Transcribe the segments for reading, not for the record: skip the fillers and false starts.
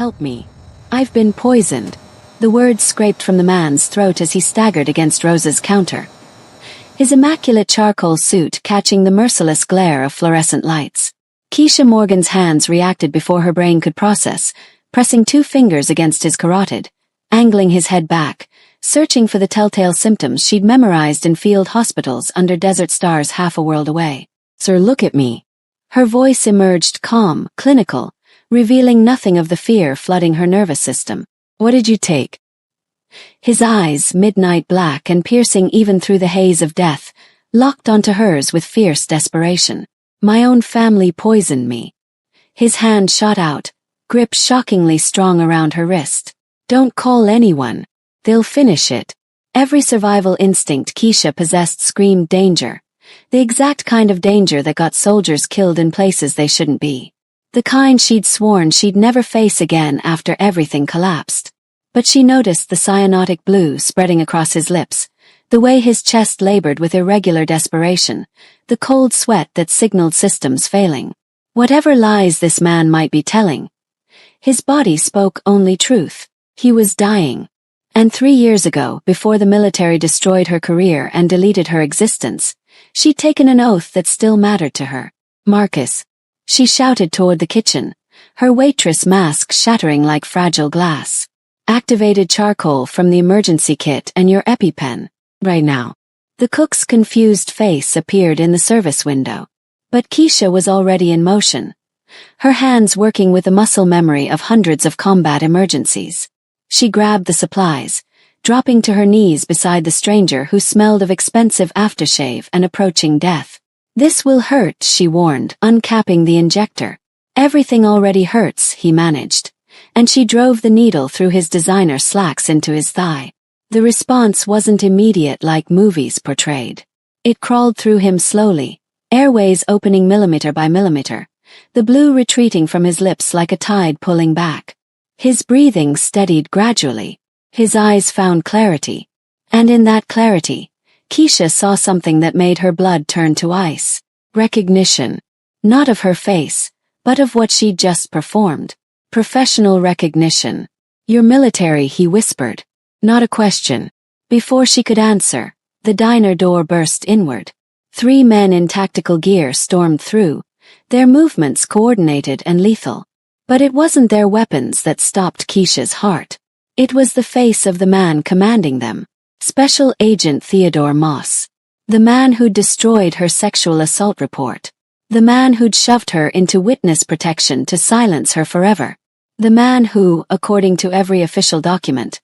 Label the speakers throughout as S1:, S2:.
S1: Help me. I've been poisoned. The words scraped from the man's throat as he staggered against Rose's counter, his immaculate charcoal suit catching the merciless glare of fluorescent lights. Keisha Morgan's hands reacted before her brain could process, pressing 2 fingers against his carotid, angling his head back, searching for the telltale symptoms she'd memorized in field hospitals under desert stars half a world away. "Sir, look at me." Her voice emerged calm, clinical, revealing nothing of the fear flooding her nervous system. "What did you take?" His eyes, midnight black and piercing even through the haze of death, locked onto hers with fierce desperation. "My own family poisoned me." His hand shot out, grip shockingly strong around her wrist. "Don't call anyone. They'll finish it." Every survival instinct Keisha possessed screamed danger. The exact kind of danger that got soldiers killed in places they shouldn't be. The kind she'd sworn she'd never face again after everything collapsed. But she noticed the cyanotic blue spreading across his lips, the way his chest labored with irregular desperation, the cold sweat that signaled systems failing. Whatever lies this man might be telling, his body spoke only truth. He was dying. And 3 years ago, before the military destroyed her career and deleted her existence, she'd taken an oath that still mattered to her. "Marcus." She shouted toward the kitchen, her waitress mask shattering like fragile glass. "Activated charcoal from the emergency kit and your EpiPen. Right now." The cook's confused face appeared in the service window. But Keisha was already in motion, her hands working with the muscle memory of hundreds of combat emergencies. She grabbed the supplies, dropping to her knees beside the stranger who smelled of expensive aftershave and approaching death. "This will hurt," she warned, uncapping the injector. "Everything already hurts," he managed, and she drove the needle through his designer slacks into his thigh. The response wasn't immediate like movies portrayed. It crawled through him slowly, airways opening millimeter by millimeter, the blue retreating from his lips like a tide pulling back. His breathing steadied gradually. His eyes found clarity. And in that clarity, Keisha saw something that made her blood turn to ice. Recognition. Not of her face, but of what she'd just performed. Professional recognition. "You're military," he whispered. Not a question. Before she could answer, the diner door burst inward. 3 men in tactical gear stormed through, their movements coordinated and lethal. But it wasn't their weapons that stopped Keisha's heart. It was the face of the man commanding them. Special Agent Theodore Moss. The man who'd destroyed her sexual assault report. The man who'd shoved her into witness protection to silence her forever. The man who, according to every official document,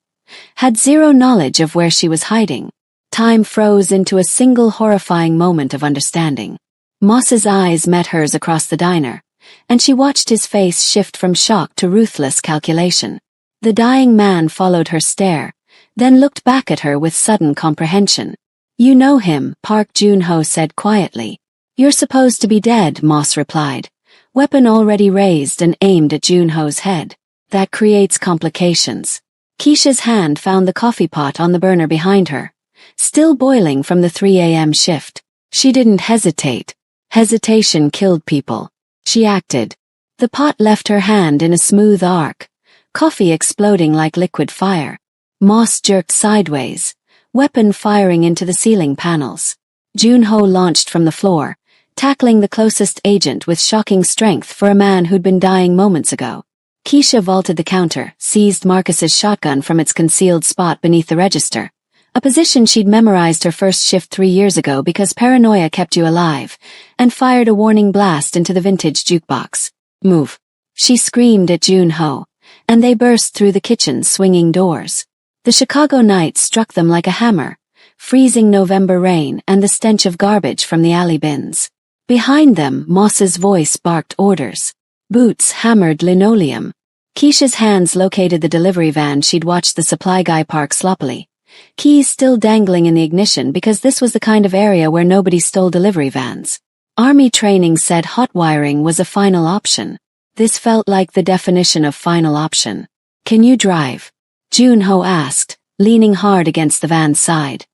S1: had zero knowledge of where she was hiding. Time froze into a single horrifying moment of understanding. Moss's eyes met hers across the diner, and she watched his face shift from shock to ruthless calculation. The dying man followed her stare, then looked back at her with sudden comprehension. "You know him," Park Joon-ho said quietly. "You're supposed to be dead," Moss replied, weapon already raised and aimed at Joon-ho's head. "That creates complications." Keisha's hand found the coffee pot on the burner behind her, still boiling from the 3 a.m. shift. She didn't hesitate. Hesitation killed people. She acted. The pot left her hand in a smooth arc, coffee exploding like liquid fire. Moss jerked sideways, weapon firing into the ceiling panels. Joon-ho launched from the floor, tackling the closest agent with shocking strength for a man who'd been dying moments ago. Keisha vaulted the counter, seized Marcus's shotgun from its concealed spot beneath the register, a position she'd memorized her first shift 3 years ago because paranoia kept you alive, and fired a warning blast into the vintage jukebox. "Move!" She screamed at Joon-ho, and they burst through the kitchen's swinging doors. The Chicago night struck them like a hammer, freezing November rain and the stench of garbage from the alley bins. Behind them, Moss's voice barked orders. Boots hammered linoleum. Keisha's hands located the delivery van she'd watched the supply guy park sloppily, keys still dangling in the ignition because this was the kind of area where nobody stole delivery vans. Army training said hot wiring was a final option. This felt like the definition of final option. "Can you drive?" Joon-ho asked, leaning hard against the van's side.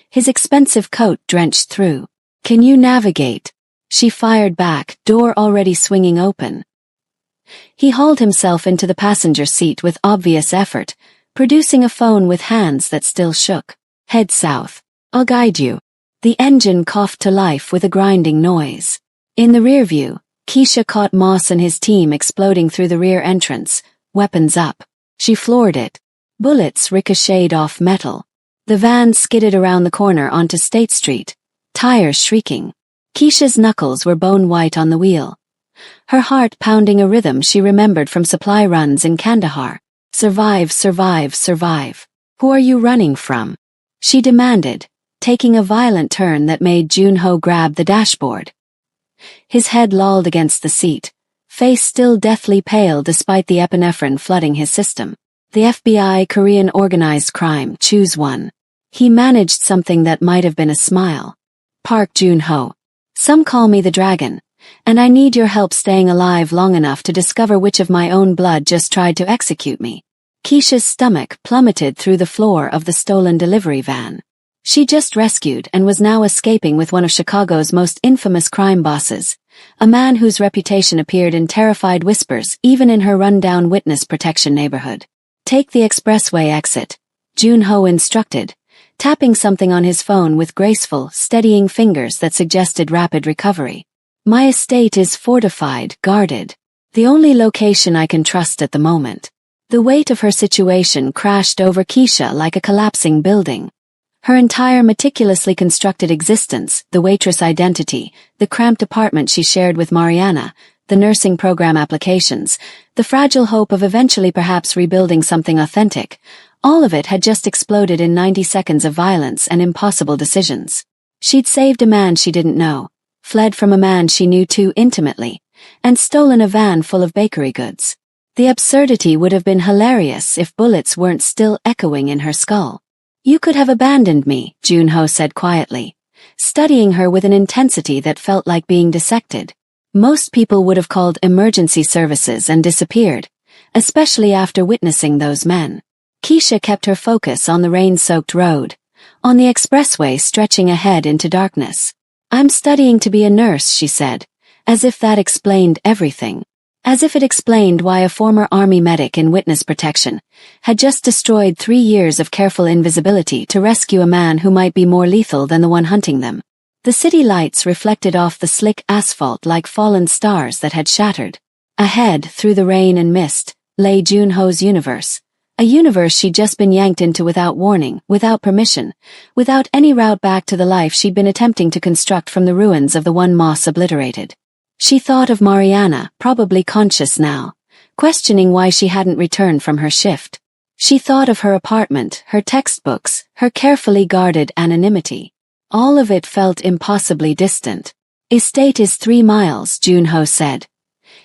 S1: His expensive coat drenched through. "Can you navigate?" She fired back, door already swinging open. He hauled himself into the passenger seat with obvious effort, producing a phone with hands that still shook. Head south. I'll guide you. The engine coughed to life with a grinding noise. In the rear view, Keisha caught Moss and his team exploding through the rear entrance, weapons up. She floored it. Bullets ricocheted off metal. The van skidded around the corner onto State Street, tires shrieking. Keisha's knuckles were bone-white on the wheel. Her heart pounding a rhythm she remembered from supply runs in Kandahar. Survive, survive, survive. Who are you running from? She demanded, taking a violent turn that made Jun-ho grab the dashboard. His head lolled against the seat, face still deathly pale despite the epinephrine flooding his system. The FBI, Korean organized crime, choose one. He managed something that might have been a smile. Park Jun-ho. Some call me the dragon, and I need your help staying alive long enough to discover which of my own blood just tried to execute me. Keisha's stomach plummeted through the floor of the stolen delivery van. She just rescued and was now escaping with one of Chicago's most infamous crime bosses, a man whose reputation appeared in terrified whispers even in her run-down witness protection neighborhood. Take the expressway exit, Jun-ho instructed, tapping something on his phone with graceful, steadying fingers that suggested rapid recovery. My estate is fortified, guarded. The only location I can trust at the moment. The weight of her situation crashed over Keisha like a collapsing building. Her entire meticulously constructed existence, the waitress identity, the cramped apartment she shared with Mariana, the nursing program applications, the fragile hope of eventually perhaps rebuilding something authentic, all of it had just exploded in 90 seconds of violence and impossible decisions. She'd saved a man she didn't know, fled from a man she knew too intimately, and stolen a van full of bakery goods. The absurdity would have been hilarious if bullets weren't still echoing in her skull. You could have abandoned me, Jun-ho said quietly, studying her with an intensity that felt like being dissected. Most people would have called emergency services and disappeared, especially after witnessing those men. Keisha kept her focus on the rain-soaked road, on the expressway stretching ahead into darkness. I'm studying to be a nurse, she said, as if that explained everything. As if it explained why a former army medic in witness protection had just destroyed 3 years of careful invisibility to rescue a man who might be more lethal than the one hunting them. The city lights reflected off the slick asphalt like fallen stars that had shattered. Ahead, through the rain and mist, lay Jun-ho's universe. A universe she'd just been yanked into without warning, without permission, without any route back to the life she'd been attempting to construct from the ruins of the one Moss obliterated. She thought of Mariana, probably conscious now, questioning why she hadn't returned from her shift. She thought of her apartment, her textbooks, her carefully guarded anonymity. All of it felt impossibly distant. Estate is 3 miles, Jun-ho said,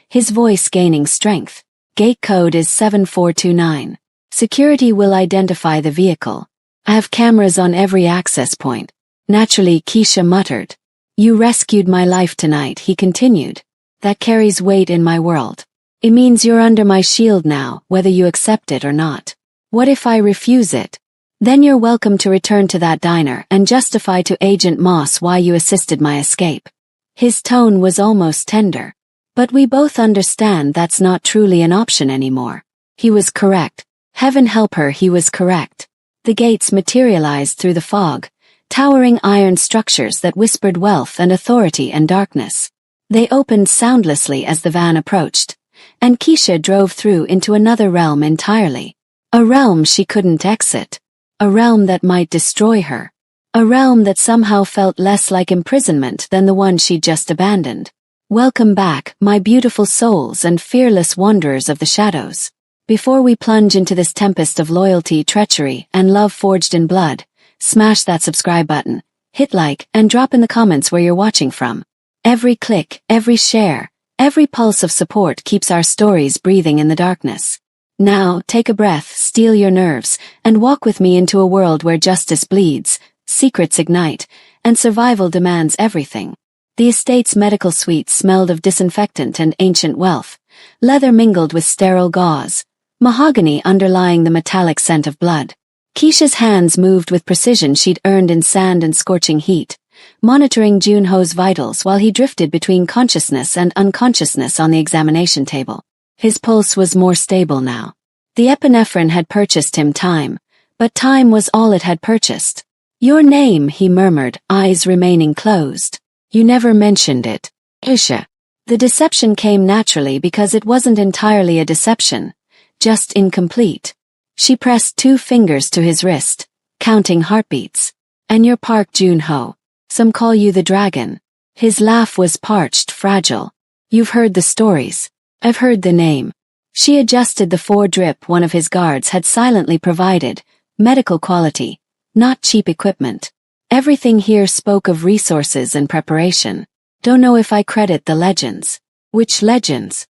S1: his voice gaining strength. Gate code is 7429. Security will identify the vehicle. I have cameras on every access point. Naturally, Keisha muttered. You rescued my life tonight, he continued. That carries weight in my world. It means you're under my shield now, whether you accept it or not. What if I refuse it? Then you're welcome to return to that diner and justify to Agent Moss why you assisted my escape. His tone was almost tender. But we both understand that's not truly an option anymore. He was correct. Heaven help her, he was correct. The gates materialized through the fog, towering iron structures that whispered wealth and authority and darkness. They opened soundlessly as the van approached, and Keisha drove through into another realm entirely. A realm she couldn't exit. A realm that might destroy her. A realm that somehow felt less like imprisonment than the one she'd just abandoned. Welcome back, my beautiful souls and fearless wanderers of the shadows. Before we plunge into this tempest of loyalty, treachery, and love forged in blood, smash that subscribe button, hit like, and drop in the comments where you're watching from. Every click, every share, every pulse of support keeps our stories breathing in the darkness. Now, take a breath, steel your nerves, and walk with me into a world where justice bleeds, secrets ignite, and survival demands everything. The estate's medical suite smelled of disinfectant and ancient wealth, leather mingled with sterile gauze, mahogany underlying the metallic scent of blood. Keisha's hands moved with precision she'd earned in sand and scorching heat, monitoring Jun-ho's vitals while he drifted between consciousness and unconsciousness on the examination table. His pulse was more stable now. The epinephrine had purchased him time, but time was all it had purchased. "Your name," he murmured, eyes remaining closed. "You never mentioned it." Isha. The deception came naturally because it wasn't entirely a deception, just incomplete. She pressed 2 fingers to his wrist, counting heartbeats. "And you're Park Jun-ho. Some call you the dragon." His laugh was parched, fragile. "You've heard the stories. I've heard the name." She adjusted the 4 drip one of his guards had silently provided, medical quality, not cheap equipment. Everything here spoke of resources and preparation. "Don't know if I credit the legends." "Which legends?"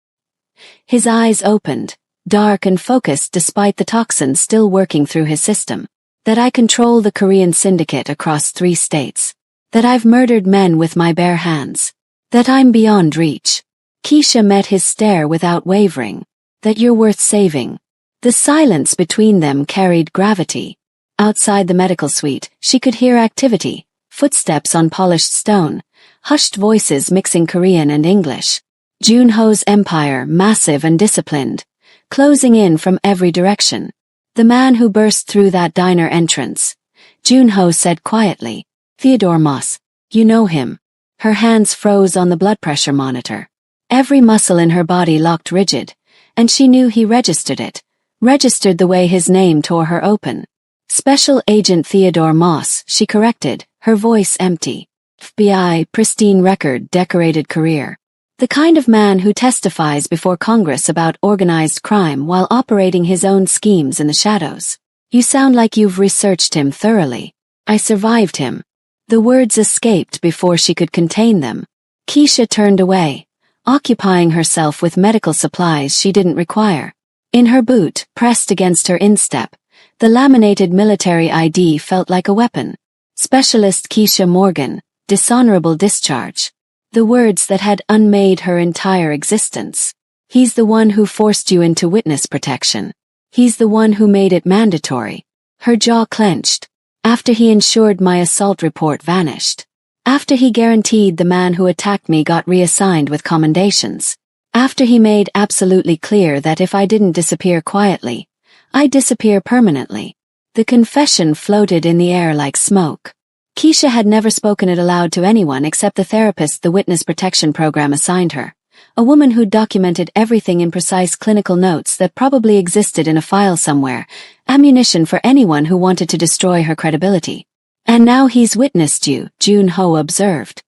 S1: His eyes opened, dark and focused despite the toxins still working through his system. "That I control the Korean syndicate across 3 states. That I've murdered men with my bare hands. That I'm beyond reach." Keisha met his stare without wavering. "That you're worth saving." The silence between them carried gravity. Outside the medical suite, she could hear activity, footsteps on polished stone, hushed voices mixing Korean and English. Jun-ho's empire, massive and disciplined, closing in from every direction. "The man who burst through that diner entrance," Jun-ho said quietly. "Theodore Moss. You know him." Her hands froze on the blood pressure monitor. Every muscle in her body locked rigid, and she knew he registered it. Registered the way his name tore her open. "Special Agent Theodore Moss," she corrected, her voice empty. "FBI, pristine record, decorated career. The kind of man who testifies before Congress about organized crime while operating his own schemes in the shadows. You sound like you've researched him thoroughly." "I survived him." The words escaped before she could contain them. Keisha turned away, occupying herself with medical supplies she didn't require. In her boot, pressed against her instep, the laminated military ID felt like a weapon. "Specialist Keisha Morgan, dishonorable discharge." The words that had unmade her entire existence. "He's the one who forced you into witness protection. He's the one who made it mandatory." Her jaw clenched. "After he ensured my assault report vanished. After he guaranteed the man who attacked me got reassigned with commendations. After he made absolutely clear that if I didn't disappear quietly, I'd disappear permanently." The confession floated in the air like smoke. Keisha had never spoken it aloud to anyone except the therapist the witness protection program assigned her, a woman who'd documented everything in precise clinical notes that probably existed in a file somewhere, ammunition for anyone who wanted to destroy her credibility. "And now he's witnessed you," Jun-ho observed.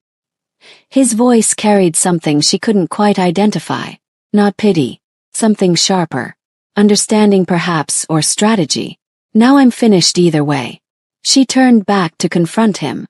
S1: His voice carried something she couldn't quite identify. Not pity. Something sharper. Understanding perhaps, or strategy. "Now I'm finished either way." She turned back to confront him.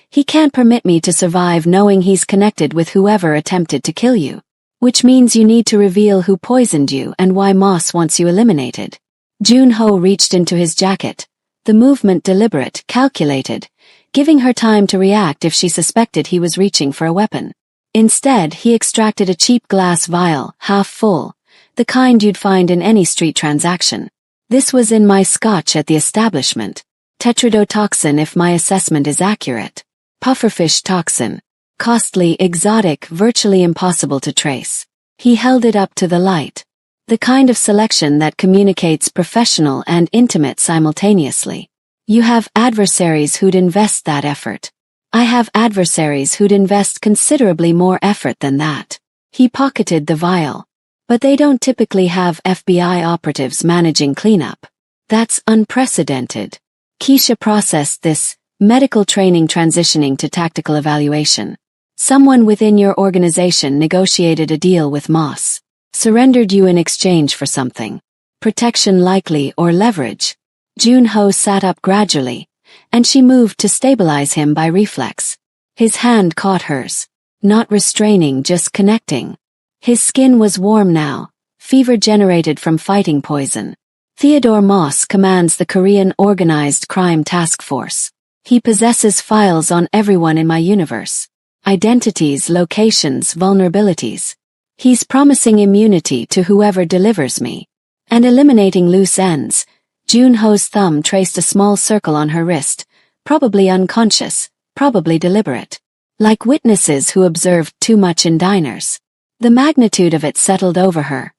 S1: "He can't permit me to survive knowing he's connected with whoever attempted to kill you. Which means you need to reveal who poisoned you and why Moss wants you eliminated." Jun-ho reached into his jacket, the movement deliberate, calculated, giving her time to react if she suspected he was reaching for a weapon. Instead, he extracted a cheap glass vial, half full, the kind you'd find in any street transaction. "This was in my scotch at the establishment. Tetrodotoxin if my assessment is accurate. Pufferfish toxin. Costly, exotic, virtually impossible to trace." He held it up to the light. The kind of selection that communicates professional and intimate simultaneously. You have adversaries who'd invest that effort. I have adversaries who'd invest considerably more effort than that. He pocketed the vial. But they don't typically have FBI operatives managing cleanup. That's unprecedented. Keisha processed this, medical training transitioning to tactical evaluation. Someone within your organization negotiated a deal with Moss. Surrendered you in exchange for something. Protection likely or leverage. Jun-ho sat up gradually, and she moved to stabilize him by reflex. His hand caught hers. Not restraining, just connecting. His skin was warm now, fever generated from fighting poison. Theodore Moss commands the Korean Organized Crime Task Force. He possesses files on everyone in my universe. Identities, locations, vulnerabilities. He's promising immunity to whoever delivers me. And eliminating loose ends. Jun-ho's thumb traced a small circle on her wrist, probably unconscious, probably deliberate. Like witnesses who observed too much in diners. The magnitude of it settled over her.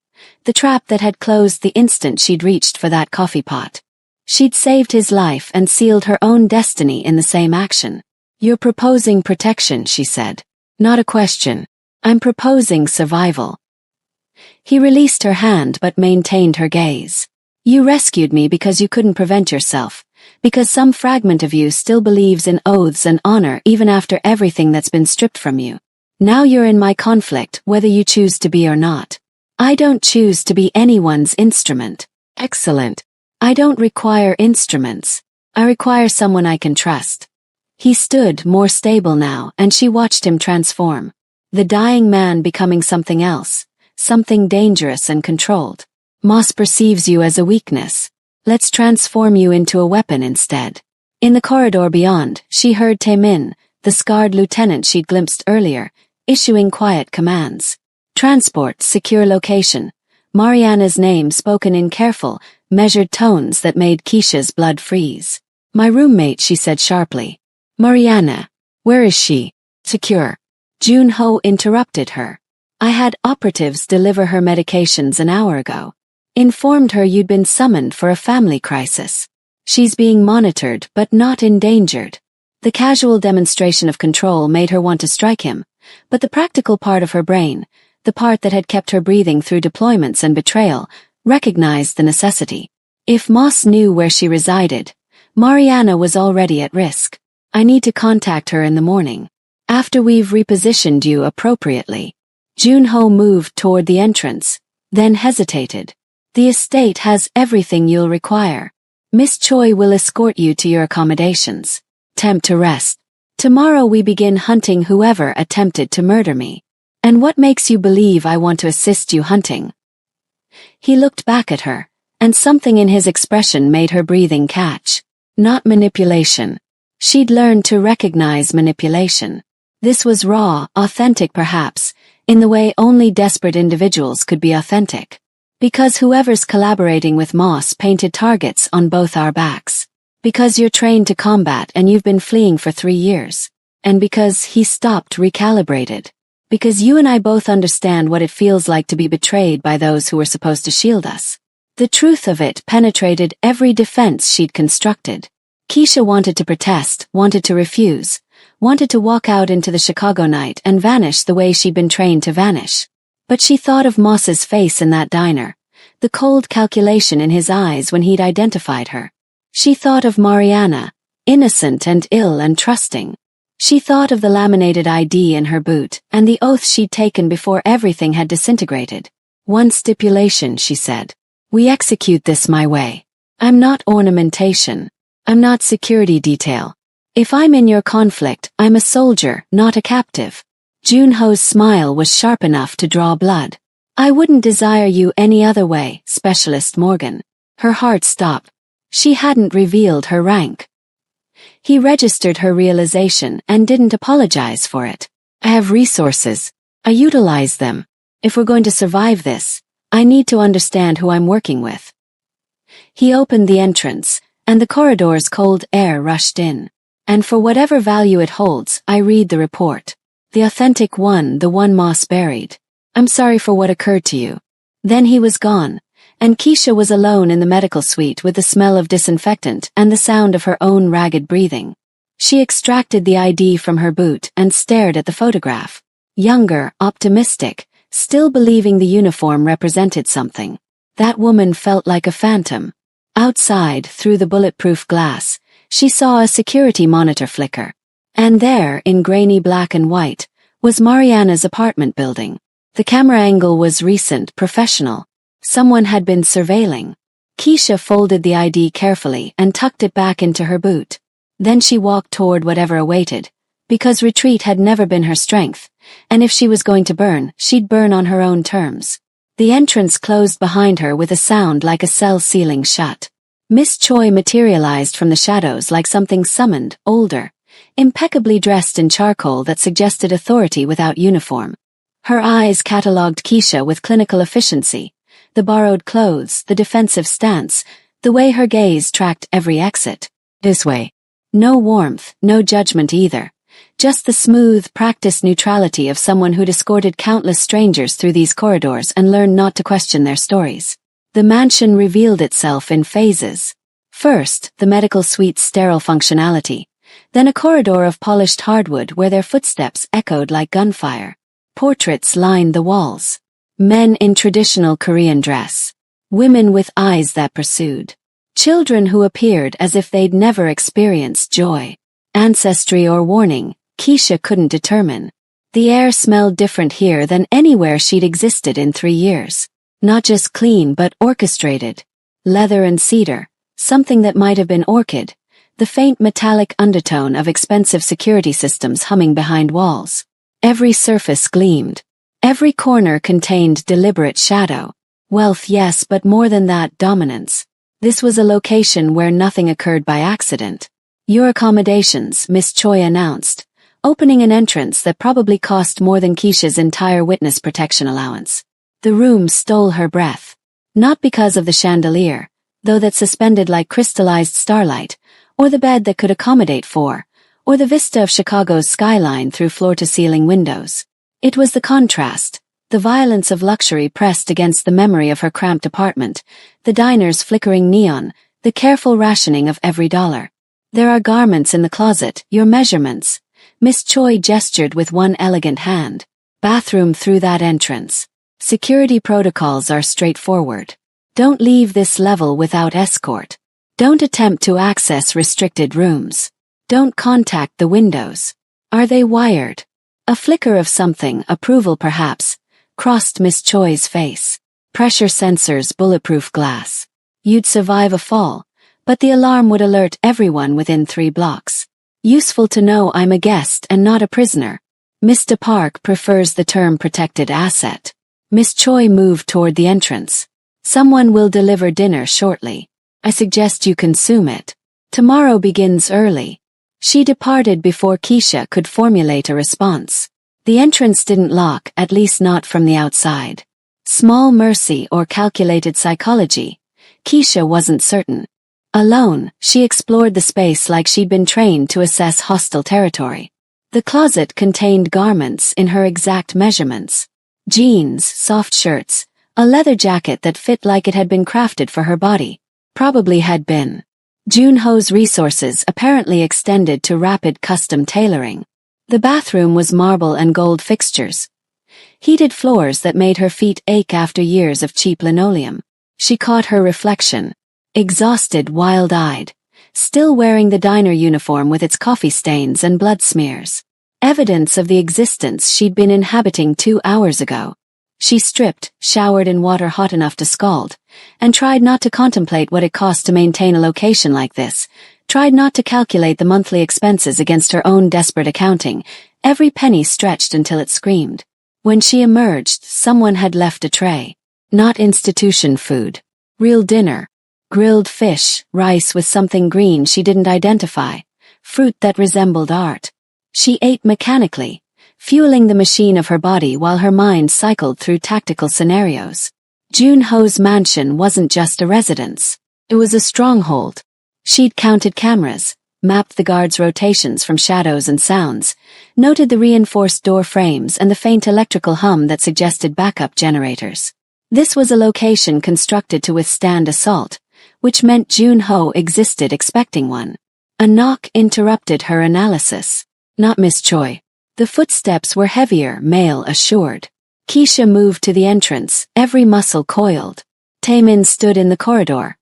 S1: The trap that had closed the instant she'd reached for that coffee pot. She'd saved his life and sealed her own destiny in the same action. "You're proposing protection," she said. "Not a question. I'm proposing survival." He released her hand but maintained her gaze. "You rescued me because you couldn't prevent yourself, because some fragment of you still believes in oaths and honor even after everything that's been stripped from you. Now you're in my conflict whether you choose to be or not. I don't choose to be anyone's instrument." "Excellent. I don't require instruments. I require someone I can trust." He stood more stable now, and she watched him transform. The dying man becoming something else, something dangerous and controlled. "Moss perceives you as a weakness. Let's transform you into a weapon instead." In the corridor beyond, she heard Taemin, the scarred lieutenant she'd glimpsed earlier, issuing quiet commands. "Transport, secure location." Mariana's name spoken in careful, measured tones that made Keisha's blood freeze. "My roommate," she said sharply. "Mariana. Where is she?" "Secure." Junho interrupted her. "I had operatives deliver her medications an hour ago. Informed her you'd been summoned for a family crisis. She's being monitored but not endangered." The casual demonstration of control made her want to strike him, but the practical part of her brain, the part that had kept her breathing through deployments and betrayal, recognized the necessity. If Moss knew where she resided, Mariana was already at risk. "I need to contact her in the morning. After we've repositioned you appropriately." Junho moved toward the entrance, then hesitated. "The estate has everything you'll require. Miss Choi will escort you to your accommodations. Tempt to rest. Tomorrow we begin hunting whoever attempted to murder me. And what makes you believe I want to assist you hunting?" He looked back at her, and something in his expression made her breathing catch. Not manipulation. She'd learned to recognize manipulation. This was raw, authentic perhaps, in the way only desperate individuals could be authentic. "Because whoever's collaborating with Moss painted targets on both our backs. Because you're trained to combat and you've been fleeing for 3 years. And because he stopped recalibrated. Because you and I both understand what it feels like to be betrayed by those who were supposed to shield us." The truth of it penetrated every defense she'd constructed. Keisha wanted to protest, wanted to refuse, wanted to walk out into the Chicago night and vanish the way she'd been trained to vanish. But she thought of Moss's face in that diner, the cold calculation in his eyes when he'd identified her. She thought of Mariana, innocent and ill and trusting. She thought of the laminated ID in her boot and the oath she'd taken before everything had disintegrated. "One stipulation," she said. "We execute this my way. I'm not ornamentation. I'm not security detail. If I'm in your conflict, I'm a soldier, not a captive." Junho's smile was sharp enough to draw blood. "I wouldn't desire you any other way, Specialist Morgan." Her heart stopped. She hadn't revealed her rank. He registered her realization and didn't apologize for it. "I have resources. I utilize them. If we're going to survive this, I need to understand who I'm working with." He opened the entrance, and the corridor's cold air rushed in. "And for whatever value it holds, I read the report. The authentic one, the one Moss buried. I'm sorry for what occurred to you." Then he was gone, and Keisha was alone in the medical suite with the smell of disinfectant and the sound of her own ragged breathing. She extracted the ID from her boot and stared at the photograph. Younger, optimistic, still believing the uniform represented something. That woman felt like a phantom. Outside, through the bulletproof glass, she saw a security monitor flicker. And there, in grainy black and white, was Mariana's apartment building. The camera angle was recent, professional. Someone had been surveilling. Keisha folded the ID carefully and tucked it back into her boot. Then she walked toward whatever awaited, because retreat had never been her strength, and if she was going to burn, she'd burn on her own terms. The entrance closed behind her with a sound like a cell ceiling shut. Miss Choi materialized from the shadows like something summoned, older, impeccably dressed in charcoal that suggested authority without uniform. Her eyes catalogued Keisha with clinical efficiency, the borrowed clothes, the defensive stance, the way her gaze tracked every exit. This way. No warmth, no judgment either. just the smooth, practiced neutrality of someone who'd escorted countless strangers through these corridors and learned not to question their stories. The mansion revealed itself in phases. First, the medical suite's sterile functionality, then a corridor of polished hardwood where their footsteps echoed like gunfire. Portraits lined the walls. Men in traditional Korean dress. Women with eyes that pursued. Children who appeared as if they'd never experienced joy. Ancestry or warning, Keisha couldn't determine. The air smelled different here than anywhere she'd existed in 3 years. Not just clean but orchestrated. Leather and cedar, something that might have been orchid, the faint metallic undertone of expensive security systems humming behind walls. Every surface gleamed. Every corner contained deliberate shadow. Wealth, yes, but more than that, dominance. This was a location where nothing occurred by accident. Your accommodations, Miss Choi announced, opening an entrance that probably cost more than Keisha's entire witness protection allowance. The room stole her breath. Not because of the chandelier, though that suspended like crystallized starlight, or the bed that could accommodate 4, or the vista of Chicago's skyline through floor-to-ceiling windows. It was the contrast, the violence of luxury pressed against the memory of her cramped apartment, the diner's flickering neon, the careful rationing of every dollar. There are garments in the closet, your measurements. Miss Choi gestured with one elegant hand. Bathroom through that entrance. Security protocols are straightforward. Don't leave this level without escort. Don't attempt to access restricted rooms. Don't contact the windows. Are they wired? A flicker of something, approval perhaps, crossed Miss Choi's face. Pressure sensors, bulletproof glass. You'd survive a fall, but the alarm would alert everyone within 3 blocks. Useful to know I'm a guest and not a prisoner. Mr. Park prefers the term protected asset. Miss Choi moved toward the entrance. Someone will deliver dinner shortly. I suggest you consume it. Tomorrow begins early. She departed before Keisha could formulate a response. The entrance didn't lock, at least not from the outside. Small mercy or calculated psychology? Keisha wasn't certain. Alone, she explored the space like she'd been trained to assess hostile territory. The closet contained garments in her exact measurements. Jeans, soft shirts, a leather jacket that fit like it had been crafted for her body. Probably had been. Junho's resources apparently extended to rapid custom tailoring. The bathroom was marble and gold fixtures. Heated floors that made her feet ache after years of cheap linoleum. She caught her reflection. Exhausted, wild-eyed. Still wearing the diner uniform with its coffee stains and blood smears. Evidence of the existence she'd been inhabiting 2 hours ago. She stripped, showered in water hot enough to scald, and tried not to contemplate what it cost to maintain a location like this, tried not to calculate the monthly expenses against her own desperate accounting, every penny stretched until it screamed. When she emerged, someone had left a tray. Not institution food. Real dinner. Grilled fish, rice with something green she didn't identify, fruit that resembled art. She ate mechanically, fueling the machine of her body while her mind cycled through tactical scenarios. Junho's mansion wasn't just a residence. It was a stronghold. She'd counted cameras, mapped the guards' rotations from shadows and sounds, noted the reinforced door frames and the faint electrical hum that suggested backup generators. This was a location constructed to withstand assault, which meant Junho existed expecting one. A knock interrupted her analysis. Not Miss Choi. The footsteps were heavier, male assured. Keisha moved to the entrance, every muscle coiled. Taemin stood in the corridor,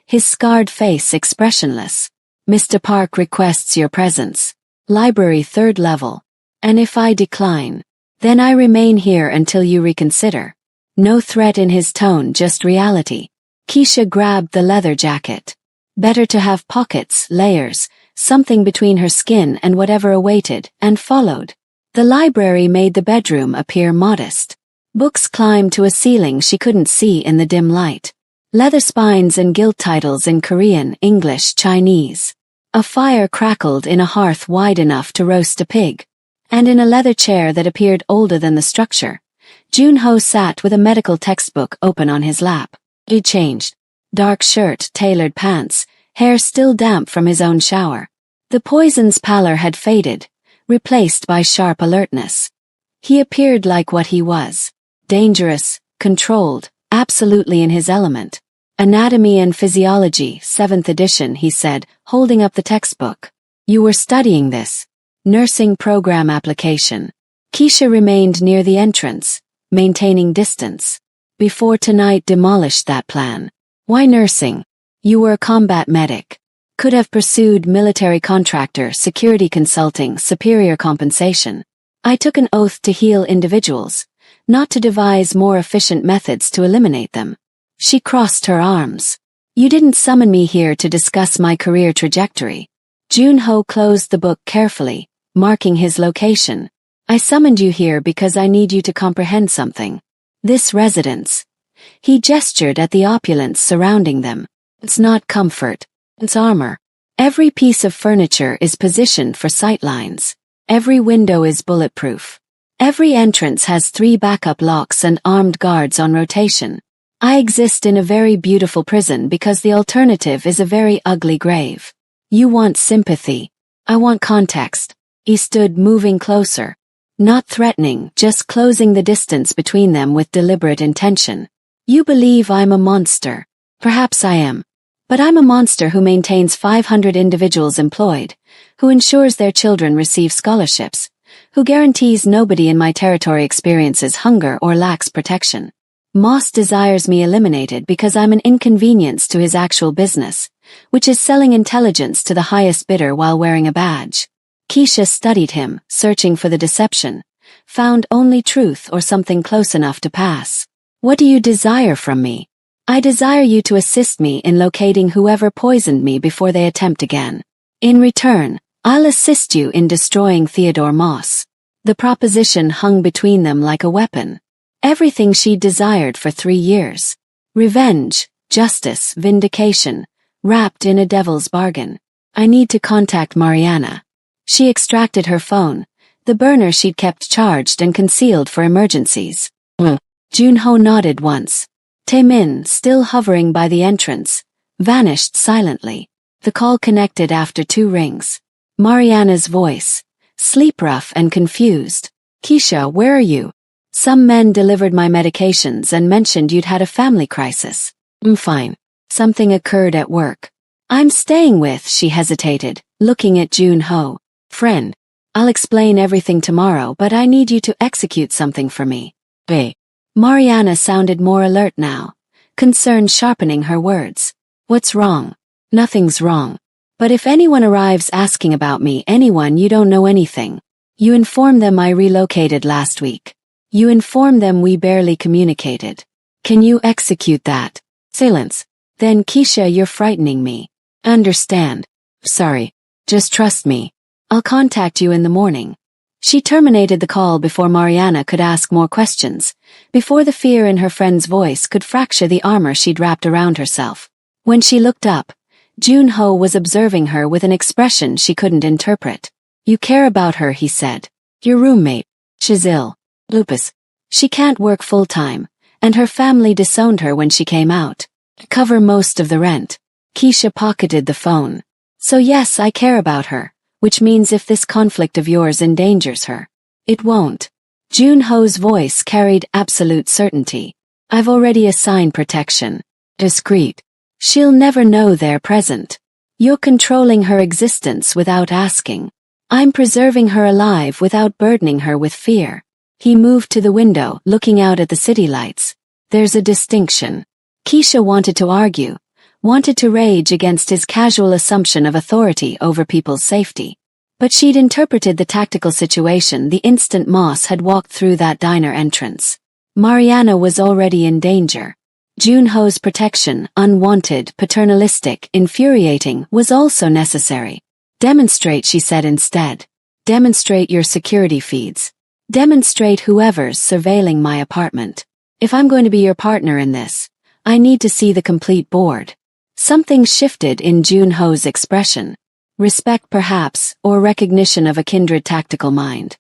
S1: his scarred face expressionless. Mr. Park requests your presence. Library 3rd level. And if I decline, then I remain here until you reconsider. No threat in his tone, just reality. Keisha grabbed the leather jacket. Better to have pockets, layers, something between her skin and whatever awaited, and followed. The library made the bedroom appear modest. Books climbed to a ceiling she couldn't see in the dim light. Leather spines and gilt titles in Korean, English, Chinese. A fire crackled in a hearth wide enough to roast a pig. And in a leather chair that appeared older than the structure, Junho sat with a medical textbook open on his lap. He'd changed. Dark shirt, tailored pants, hair still damp from his own shower. The poison's pallor had faded, replaced by sharp alertness. He appeared like what he was: dangerous, controlled, absolutely in his element. Anatomy and Physiology, 7th edition, he said, holding up the textbook. You were studying this. Nursing program application. Keisha remained near the entrance, maintaining distance. Before tonight demolished that plan. Why nursing? You were a combat medic. Could have pursued military contractor, security consulting, superior compensation. I took an oath to heal individuals, not to devise more efficient methods to eliminate them. She crossed her arms. You didn't summon me here to discuss my career trajectory. Junho closed the book carefully, marking his location. I summoned you here because I need you to comprehend something. This residence. He gestured at the opulence surrounding them. It's not comfort. It's armor. Every piece of furniture is positioned for sightlines. Every window is bulletproof. Every entrance has 3 backup locks and armed guards on rotation. I exist in a very beautiful prison because the alternative is a very ugly grave. You want sympathy. I want context. He stood, moving closer. Not threatening, just closing the distance between them with deliberate intention. You believe I'm a monster. Perhaps I am. But I'm a monster who maintains 500 individuals employed, who ensures their children receive scholarships, who guarantees nobody in my territory experiences hunger or lacks protection. Moss desires me eliminated because I'm an inconvenience to his actual business, which is selling intelligence to the highest bidder while wearing a badge. Keisha studied him, searching for the deception, found only truth or something close enough to pass. What do you desire from me? I desire you to assist me in locating whoever poisoned me before they attempt again. In return, I'll assist you in destroying Theodore Moss. The proposition hung between them like a weapon. Everything she desired for 3 years. Revenge, justice, vindication, wrapped in a devil's bargain. I need to contact Mariana. She extracted her phone, the burner she'd kept charged and concealed for emergencies. Junho nodded once. Taemin, still hovering by the entrance, vanished silently. The call connected after 2 rings. Mariana's voice, sleep-rough and confused. Keisha, where are you? Some men delivered my medications and mentioned you'd had a family crisis. I'm fine. Something occurred at work. I'm staying with, she hesitated, looking at Junho. Friend, I'll explain everything tomorrow, but I need you to execute something for me. Bae. Mariana sounded more alert now, concern sharpening her words. What's wrong? Nothing's wrong. But if anyone arrives asking about me, anyone, you don't know anything. You inform them I relocated last week. You inform them we barely communicated. Can you execute that? Silence. Then Keisha, you're frightening me. Understand. Sorry. Just trust me. I'll contact you in the morning. She terminated the call before Mariana could ask more questions, before the fear in her friend's voice could fracture the armor she'd wrapped around herself. When she looked up, Junho was observing her with an expression she couldn't interpret. You care about her, he said. Your roommate. She's ill. Lupus. She can't work full-time, and her family disowned her when she came out. To cover most of the rent. Keisha pocketed the phone. So yes, I care about her. Which means if this conflict of yours endangers her. It won't. Junho's voice carried absolute certainty. I've already assigned protection. Discreet. She'll never know they're present. You're controlling her existence without asking. I'm preserving her alive without burdening her with fear. He moved to the window, looking out at the city lights. There's a distinction. Keisha wanted to argue. Wanted to rage against his casual assumption of authority over people's safety. But she'd interpreted the tactical situation the instant Moss had walked through that diner entrance. Mariana was already in danger. Junho's protection, unwanted, paternalistic, infuriating, was also necessary. Demonstrate, she said instead. Demonstrate your security feeds. Demonstrate whoever's surveilling my apartment. If I'm going to be your partner in this, I need to see the complete board. Something shifted in Junho's expression. Respect perhaps, or recognition of a kindred tactical mind.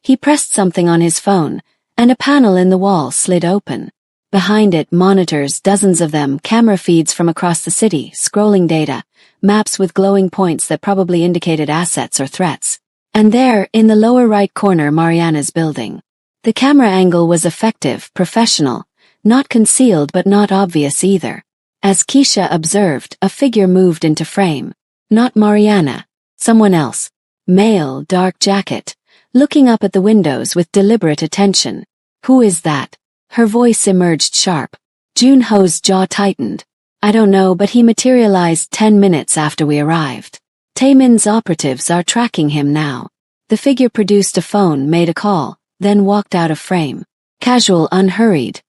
S1: He pressed something on his phone, and a panel in the wall slid open. Behind it, monitors, dozens of them, camera feeds from across the city, scrolling data, maps with glowing points that probably indicated assets or threats. And there, in the lower right corner, Mariana's building. The camera angle was effective, professional, not concealed but not obvious either. As Keisha observed, a figure moved into frame. Not Mariana. Someone else. Male, dark jacket. Looking up at the windows with deliberate attention. Who is that? Her voice emerged sharp. Junho's jaw tightened. I don't know, but he materialized 10 minutes after we arrived. Taemin's operatives are tracking him now. The figure produced a phone, made a call, then walked out of frame. Casual, unhurried.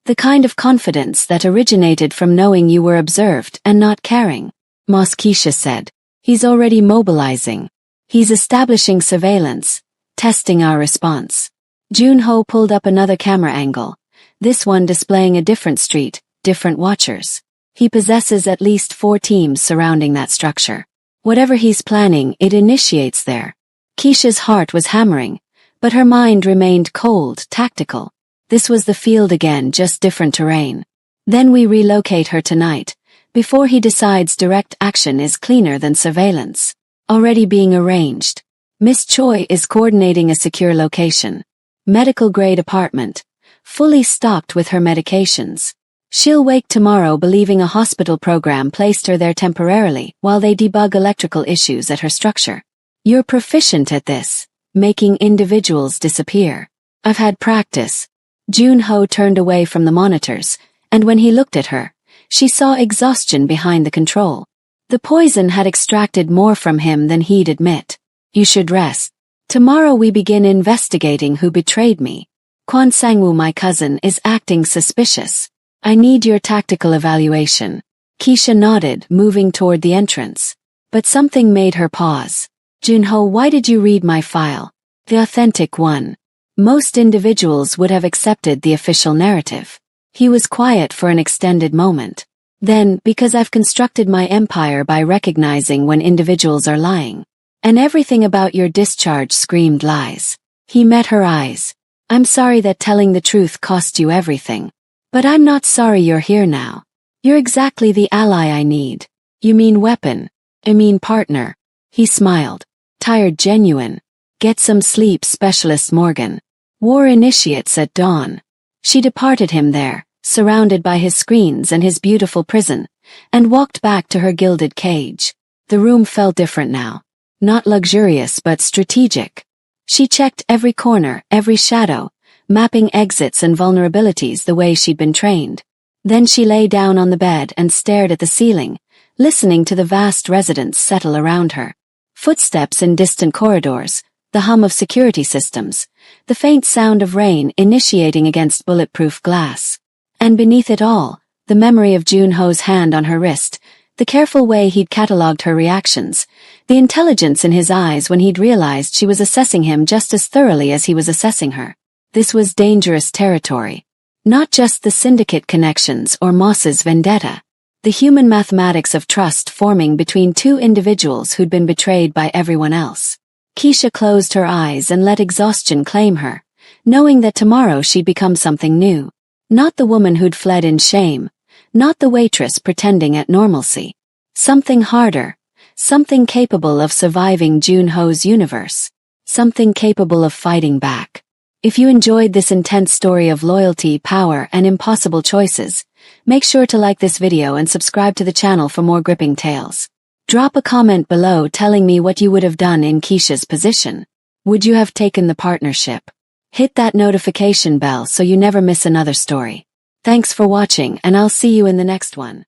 S1: The kind of confidence that originated from knowing you were observed and not caring. Moss Keisha said. He's already mobilizing. He's establishing surveillance, testing our response. Junho pulled up another camera angle, this one displaying a different street, different watchers. He possesses at least 4 teams surrounding that structure. Whatever he's planning, it initiates there. Keisha's heart was hammering, but her mind remained cold, tactical. This was the field again, just different terrain. Then we relocate her tonight, before he decides direct action is cleaner than surveillance. Already being arranged. Miss Choi is coordinating a secure location. Medical-grade apartment, fully stocked with her medications. She'll wake tomorrow believing a hospital program placed her there temporarily while they debug electrical issues at her structure. You're proficient at this, making individuals disappear. I've had practice. Junho turned away from the monitors, and when he looked at her, she saw exhaustion behind the control. The poison had extracted more from him than he'd admit. You should rest. Tomorrow we begin investigating who betrayed me. Kwon Sangwoo, my cousin, is acting suspicious. I need your tactical evaluation. Keisha nodded, moving toward the entrance. But something made her pause. Junho, why did you read my file? The authentic one. Most individuals would have accepted the official narrative. He was quiet for an extended moment. Then, because I've constructed my empire by recognizing when individuals are lying. And everything about your discharge screamed lies. He met her eyes. I'm sorry that telling the truth cost you everything. But I'm not sorry you're here now. You're exactly the ally I need. You mean weapon. I mean partner. He smiled. Tired, genuine. Get some sleep, Specialist Morgan. War initiates at dawn. She departed him there, surrounded by his screens and his beautiful prison, and walked back to her gilded cage. The room felt different now. Not luxurious but strategic. She checked every corner, every shadow, mapping exits and vulnerabilities the way she'd been trained. Then she lay down on the bed and stared at the ceiling, listening to the vast residence settle around her. Footsteps in distant corridors, the hum of security systems, the faint sound of rain initiating against bulletproof glass. And beneath it all, the memory of Junho's hand on her wrist, the careful way he'd catalogued her reactions, the intelligence in his eyes when he'd realized she was assessing him just as thoroughly as he was assessing her. This was dangerous territory. Not just the syndicate connections or Moss's vendetta. The human mathematics of trust forming between 2 individuals who'd been betrayed by everyone else. Keisha closed her eyes and let exhaustion claim her, knowing that tomorrow she'd become something new. Not the woman who'd fled in shame. Not the waitress pretending at normalcy. Something harder. Something capable of surviving Junho's universe. Something capable of fighting back. If you enjoyed this intense story of loyalty, power, and impossible choices, make sure to like this video and subscribe to the channel for more gripping tales. Drop a comment below telling me what you would have done in Keisha's position. Would you have taken the partnership? Hit that notification bell so you never miss another story. Thanks for watching, and I'll see you in the next one.